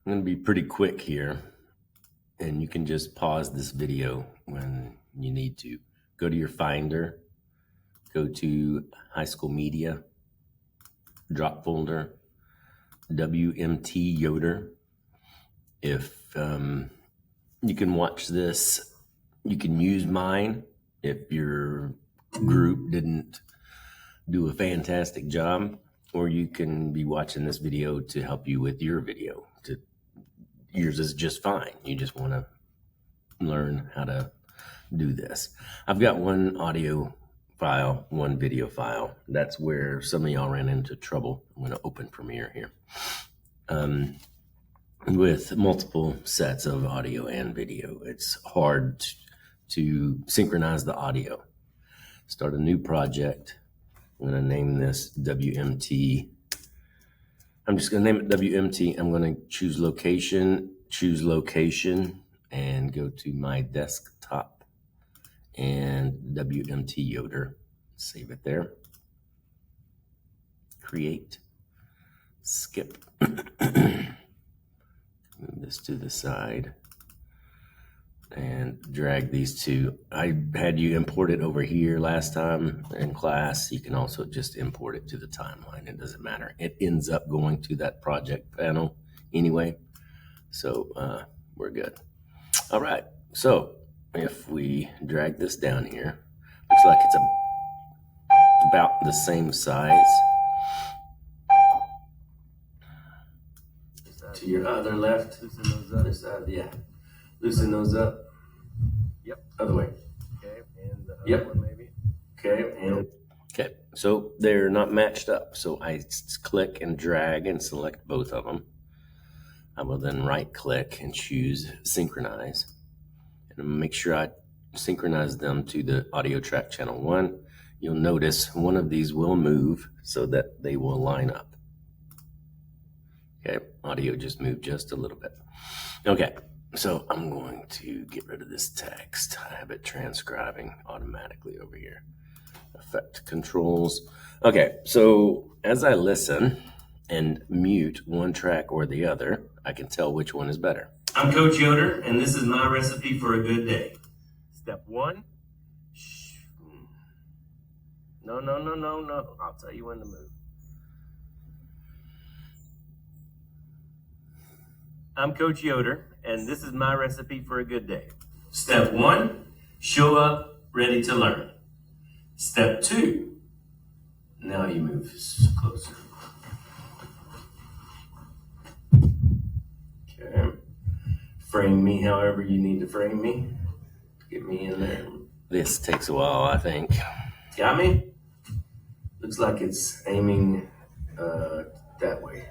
I'm going to be pretty quick here, and you can just pause this video when you need to. Go to your Finder, go to High School Media, drop folder, WMT Yoder. If you can watch this, you can use mine if your group didn't do a fantastic job, or you can be watching this video to help you with your video. Yours is just fine. You just want to learn how to do this. I've got one audio file, one video file. That's where some of y'all ran into trouble. I'm going to open Premiere here. With multiple sets of audio and video, it's hard to synchronize the audio. Start a new project. I'm going to name this WMT. I'm just going to name it WMT. I'm going to choose location, and go to my desktop and WMT Yoder. Save it there. Create. Skip. Move this to the side and drag these two. I had you import it over here last time in class. You can also just import it to the timeline. It doesn't matter. It ends up going to that project panel anyway. So we're good. All right. So if we drag this down here, looks like it's about the same size. To your other left, loosen those other side. Yeah, loosen those up. Yep, other way. Okay, and the other one maybe. Okay, and okay. So they're not matched up. So I click and drag and select both of them. I will then right click and choose synchronize, and make sure I synchronize them to the audio track channel 1. You'll notice one of these will move so that they will line up. Okay, audio just moved just a little bit. Okay, so I'm going to get rid of this text. I have it transcribing automatically over here. Effect controls. Okay, so as I listen and mute one track or the other, I can tell which one is better. I'm Coach Yoder, and this is my recipe for a good day. Step 1. No. I'll tell you when to move. I'm Coach Yoder, and this is my recipe for a good day. Step 1, show up ready to learn. Step 2, now you move closer. Okay, frame me however you need to frame me. Get me in there. This takes a while, I think. Got me? Looks like it's aiming that way.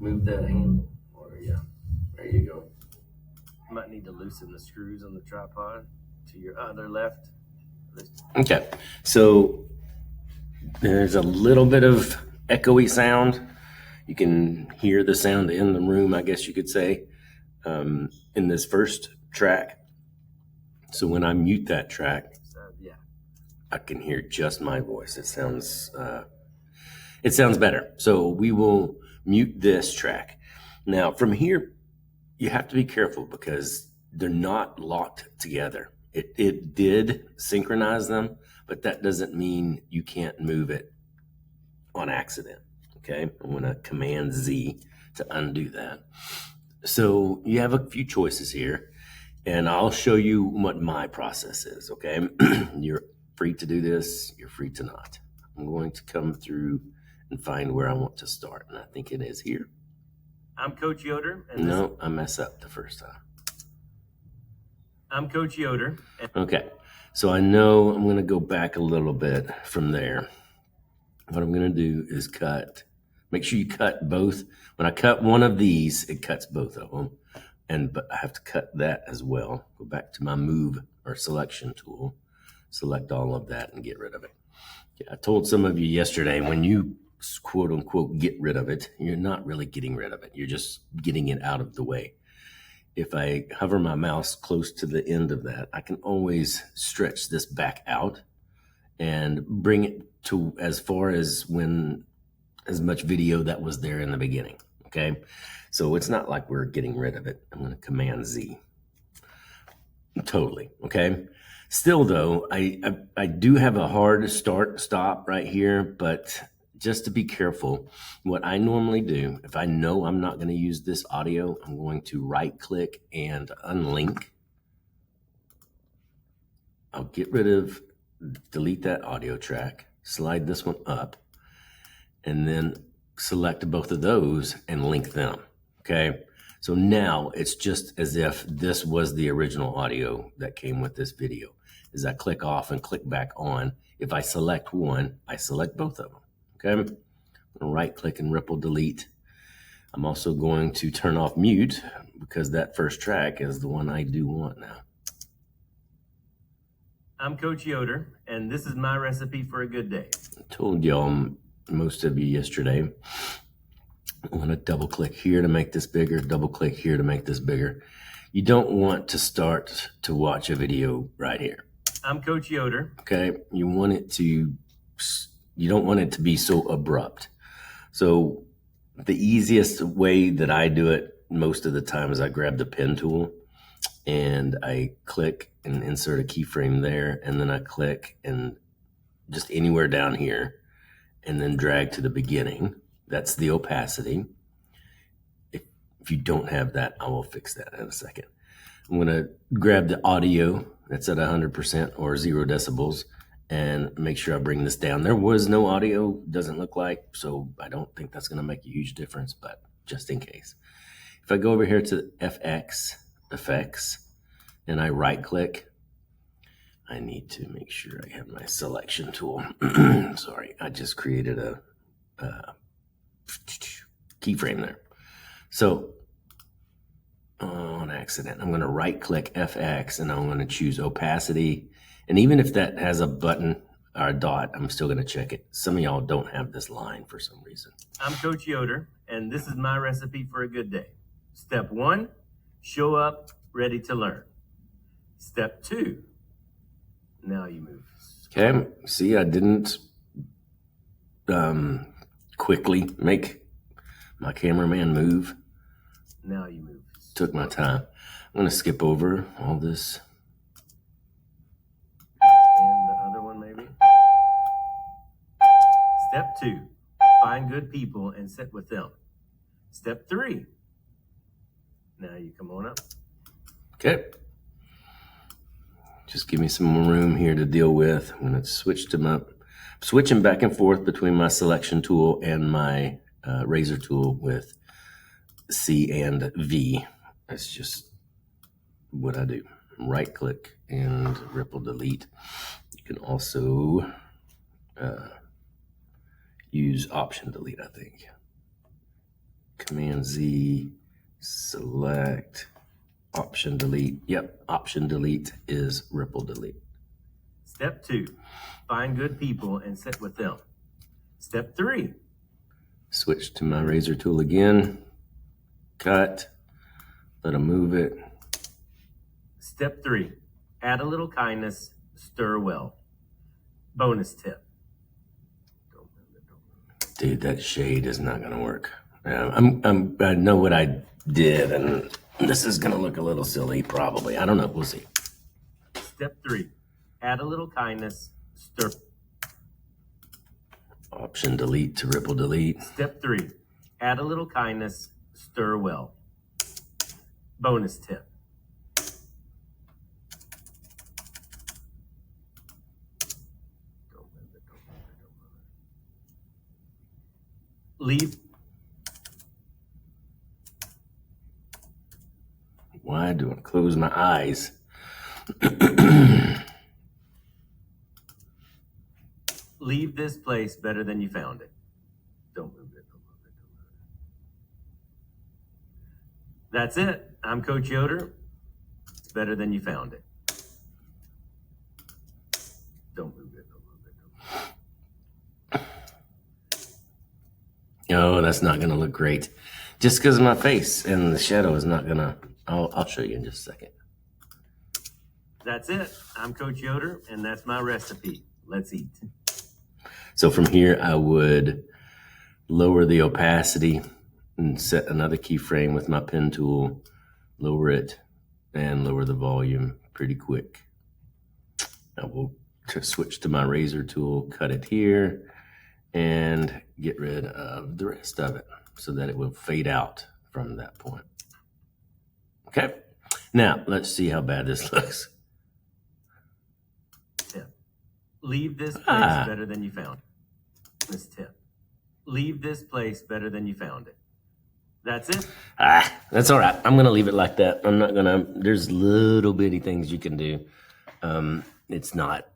Move that handle, or yeah, there you go. You might need to loosen the screws on the tripod to your other left. Okay, so there's a little bit of echoey sound. You can hear the sound in the room, I guess you could say, in this first track. So when I mute that track, I can hear just my voice. It sounds better. So we will mute this track. Now from here, you have to be careful because they're not locked together. It did synchronize them, but that doesn't mean you can't move it on accident. Okay, I'm going to Command Z to undo that. So you have a few choices here, and I'll show you what my process is. Okay, you're free to do this. You're free to not. I'm going to come through and find where I want to start, and I think it is here. I'm Coach Yoder. And no, I mess up the first time. I'm Coach Yoder. Okay, so I know I'm going to go back a little bit from there. What I'm going to do is cut. Make sure you cut both. When I cut one of these, it cuts both of them. But I have to cut that as well. Go back to my move or selection tool. Select all of that and get rid of it. Yeah, I told some of you yesterday, when you quote unquote get rid of it, you're not really getting rid of it. You're just getting it out of the way. If I hover my mouse close to the end of that, I can always stretch this back out and bring it to as far as as much video that was there in the beginning. okay? So it's not like we're getting rid of it. I'm going to Command Z. Totally, okay? Still though, I do have a hard stop right here, but just to be careful, what I normally do, if I know I'm not going to use this audio, I'm going to right click and unlink. I'll get rid of, delete that audio track, slide this one up, and then select both of those and link them, okay? So now it's just as if this was the original audio that came with this video. As I click off and click back on, if I select one, I select both of them, okay? I'm gonna right click and ripple delete. I'm also going to turn off mute because that first track is the one I do want now. I'm Coach Yoder, and this is my recipe for a good day. I told y'all, most of you yesterday, I'm going to double click here to make this bigger, double click here to make this bigger. You don't want to start to watch a video right here. I'm Coach Yoder. Okay, you don't want it to be so abrupt. So the easiest way that I do it most of the time is I grab the pen tool and I click and insert a keyframe there, and then I click and just anywhere down here and then drag to the beginning. That's the opacity. If you don't have that, I will fix that in a second. I'm going to grab the audio that's at 100% or 0 decibels and make sure I bring this down. There was no audio, doesn't look like, so I don't think that's going to make a huge difference, but just in case. If I go over here to FX, Effects, and I right click, I need to make sure I have my selection tool. Sorry, I just created a keyframe there. So on accident, I'm going to right click FX and I'm going to choose opacity. And even if that has a button or a dot, I'm still going to check it. Some of y'all don't have this line for some reason. I'm Coach Yoder, and this is my recipe for a good day. Step 1, show up ready to learn. Step 2, now you move. Okay, see, I didn't quickly make my cameraman move. Now you move. Took my time. I'm going to skip over all this. And the other one maybe. Step 2, find good people and sit with them. Step 3, now you come on up. Okay. Just give me some more room here to deal with. I'm going to switch them up. Switching back and forth between my selection tool and my razor tool with C and V. That's just what I do. Right click and ripple delete. You can also use option delete, I think. Command Z, select, option delete. Yep, option delete is ripple delete. Step 2, find good people and sit with them. Step 3, switch to my razor tool again. Cut, let them move it. Step 3, add a little kindness, stir well. Bonus tip. Dude, that shade is not gonna work. I know what I did, and this is gonna look a little silly, probably. I don't know. We'll see. Step 3, add a little kindness, stir. Option delete to ripple delete. Step 3, add a little kindness, stir well. Bonus tip. Leave. Why do I close my eyes? Leave this place better than you found it. Don't move it. Don't move it. Don't move it. That's it. I'm Coach Yoder. It's better than you found it. Don't move it. Don't move it. Don't move it. Oh, that's not gonna look great. Just because of my face and the shadow is not gonna. I'll show you in just a second. That's it. I'm Coach Yoder, and that's my recipe. Let's eat. So from here, I would lower the opacity and set another keyframe with my pen tool, lower it, and lower the volume pretty quick. I will switch to my razor tool, cut it here, and get rid of the rest of it so that it will fade out from that point. Okay, now let's see how bad this looks. Tip. Leave this place better than you found it. This tip. Leave this place better than you found it. That's it. That's all right. I'm going to leave it like that. I'm not going to, there's little bitty things you can do. It's not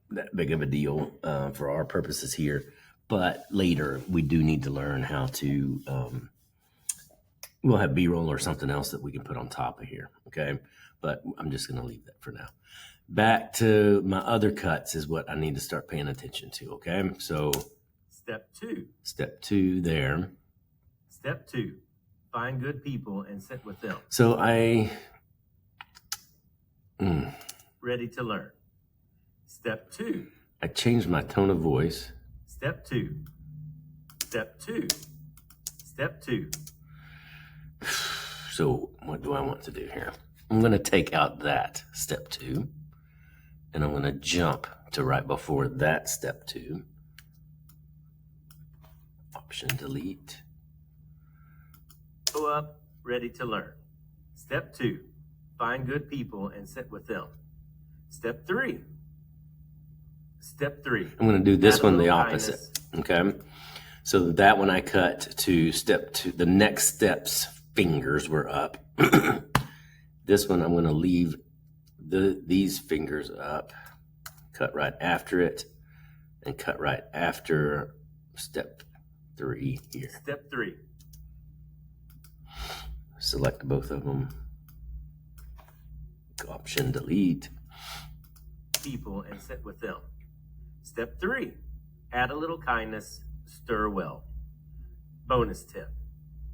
that big of a deal for our purposes here. But later, we do need to learn how to, we'll have B-roll or something else that we can put on top of here, okay? But I'm just going to leave that for now. Back to my other cuts is what I need to start paying attention to, okay? So Step 2. Step 2 there. Step 2. Find good people and sit with them. So Ready to learn. Step 2. I changed my tone of voice. Step 2. Step 2. Step 2. So what do I want to do here? I'm going to take out that step 2, and I'm going to jump to right before that step 2. Option delete. Go up, ready to learn. Step 2. Find good people and sit with them. Step 3. Step 3. I'm going to do this Add a one the little opposite. kindness. Okay. So that one I cut to step 2. The next step's fingers were up. This one I'm going to leave these fingers up, cut right after it, and cut right after step 3 here. Step 3. Select both of them. Option delete. People and sit with them. Step 3. Add a little kindness, stir well. Bonus tip.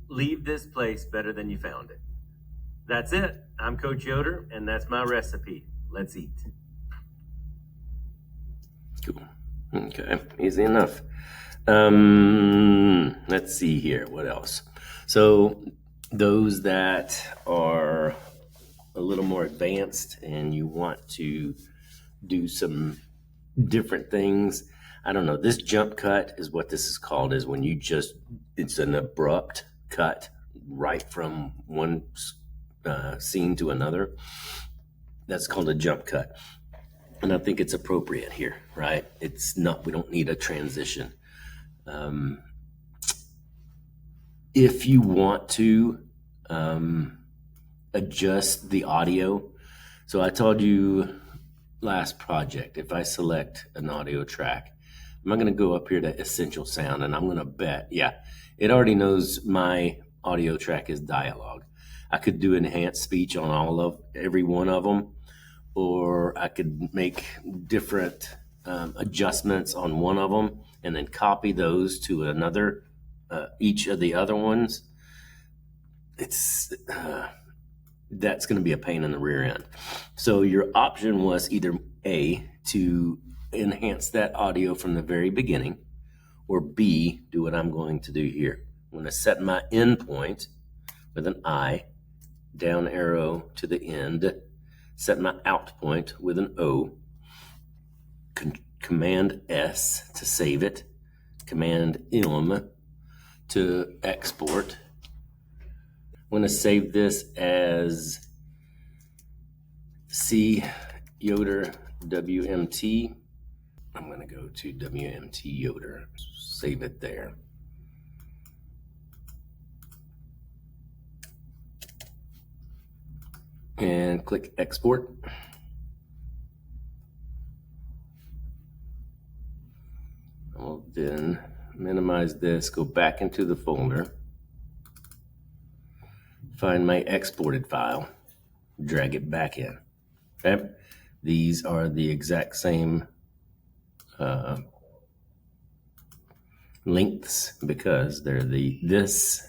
Leave this place better than you found it. That's it. I'm Coach Yoder, and that's my recipe. Let's eat. Cool. Okay, easy enough. Let's see here. What else? So those that are a little more advanced and you want to do some different things, I don't know. This jump cut is what this is called, is when you it's an abrupt cut right from one scene to another. That's called a jump cut. And I think it's appropriate here, right? We don't need a transition. If you want to adjust the audio, so I told you last project, if I select an audio track, I'm going to go up here to Essential Sound, and I'm going to bet, it already knows my audio track is dialogue. I could do enhanced speech on every one of them, or I could make different adjustments on one of them and then copy those to another, each of the other ones. That's going to be a pain in the rear end. So your option was either A, to enhance that audio from the very beginning, or B, do what I'm going to do here. I'm going to set my end point with an I, down arrow to the end, set my out point with an O, Command S to save it, Command M to export. I'm going to save this as C Yoder WMT. I'm going to go to WMT Yoder, save it there. And click export. I'll then minimize this, go back into the folder, find my exported file, drag it back in. Okay, these are the exact same lengths because this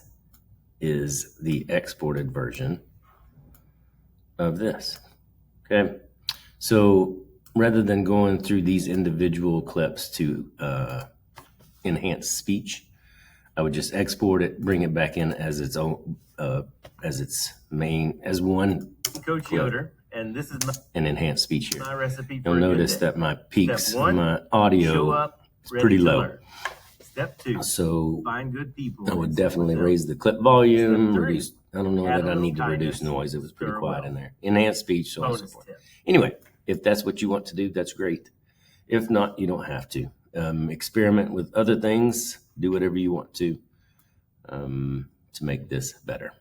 is the exported version of this. Okay, so rather than going through these individual clips to enhance speech, I would just export it, bring it back in as its own, as one Coach clip. Yoder, and this is And enhanced speech here. my recipe for You'll a good notice day. that my peaks, Step 1, my show audio up, is ready pretty to low. learn. Step 2, So find good people. I would and sit with definitely them. raise the clip volume, Step 3, reduce, I don't know add a that I little need to reduce kindness, noise. It was pretty stir quiet well. in there. Enhanced speech, so on and so Bonus forth. tip. Anyway, if that's what you want to do, that's great. If not, you don't have to. Experiment with other things. Do whatever you want to make this better.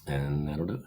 And that'll do it.